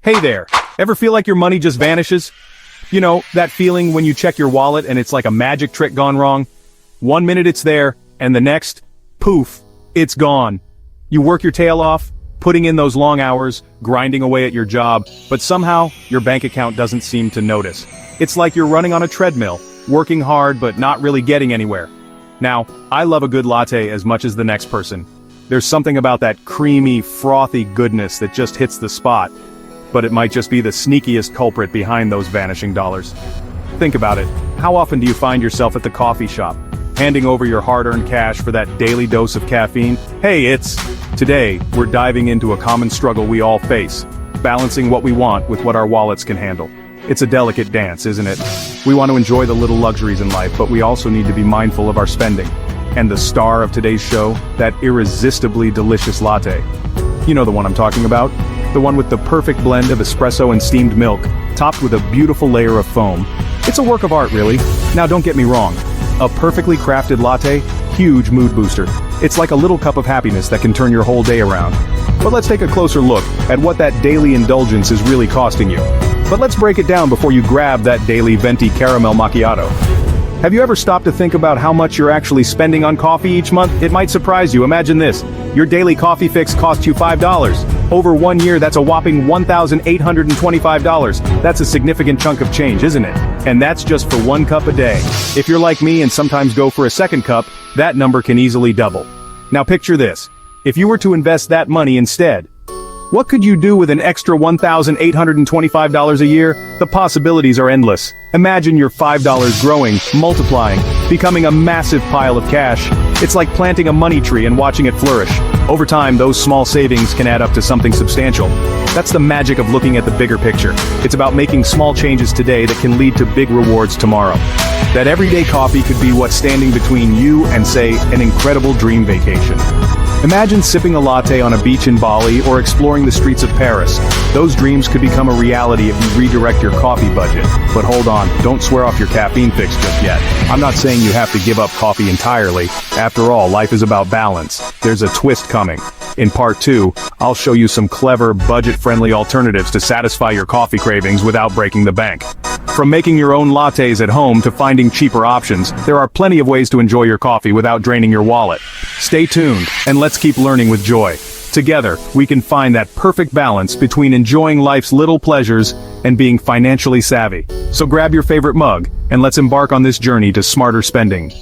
Hey there, ever feel like your money just vanishes? You know, that feeling when you check your wallet and it's like a magic trick gone wrong? One minute it's there, and the next, poof, it's gone. You work your tail off, putting in those long hours, grinding away at your job, but somehow, your bank account doesn't seem to notice. It's like you're running on a treadmill, working hard but not really getting anywhere. Now, I love a good latte as much as the next person. There's something about that creamy, frothy goodness that just hits the spot. But it might just be the sneakiest culprit behind those vanishing dollars. Think about it. How often do you find yourself at the coffee shop, handing over your hard-earned cash for that daily dose of caffeine? Hey, Today, we're diving into a common struggle we all face, balancing what we want with what our wallets can handle. It's a delicate dance, isn't it? We want to enjoy the little luxuries in life, but we also need to be mindful of our spending. And the star of today's show, that irresistibly delicious latte. You know the one I'm talking about? The one with the perfect blend of espresso and steamed milk, topped with a beautiful layer of foam. It's a work of art, really. Now don't get me wrong. A perfectly crafted latte, huge mood booster. It's like a little cup of happiness that can turn your whole day around. But let's take a closer look at what that daily indulgence is really costing you. But let's break it down before you grab that daily venti caramel macchiato. Have you ever stopped to think about how much you're actually spending on coffee each month? It might surprise you. Imagine this. Your daily coffee fix costs you $5. Over 1 year, that's a whopping $1,825. That's a significant chunk of change, isn't it? And that's just for 1 cup a day. If you're like me and sometimes go for a second cup, that number can easily double. Now picture this. If you were to invest that money instead, what could you do with an extra $1,825 a year? The possibilities are endless. Imagine your $5 growing, multiplying, becoming a massive pile of cash. It's like planting a money tree and watching it flourish. Over time, those small savings can add up to something substantial. That's the magic of looking at the bigger picture. It's about making small changes today that can lead to big rewards tomorrow. That everyday coffee could be what's standing between you and, say, an incredible dream vacation. Imagine sipping a latte on a beach in Bali or exploring the streets of Paris. Those dreams could become a reality if you redirect your coffee budget. But hold on, don't swear off your caffeine fix just yet. I'm not saying you have to give up coffee entirely. After all, life is about balance. There's a twist coming. In part 2, I'll show you some clever, budget-friendly alternatives to satisfy your coffee cravings without breaking the bank. From making your own lattes at home to finding cheaper options, there are plenty of ways to enjoy your coffee without draining your wallet. Stay tuned, and let's keep learning with joy. Together, we can find that perfect balance between enjoying life's little pleasures and being financially savvy. So grab your favorite mug, and let's embark on this journey to smarter spending.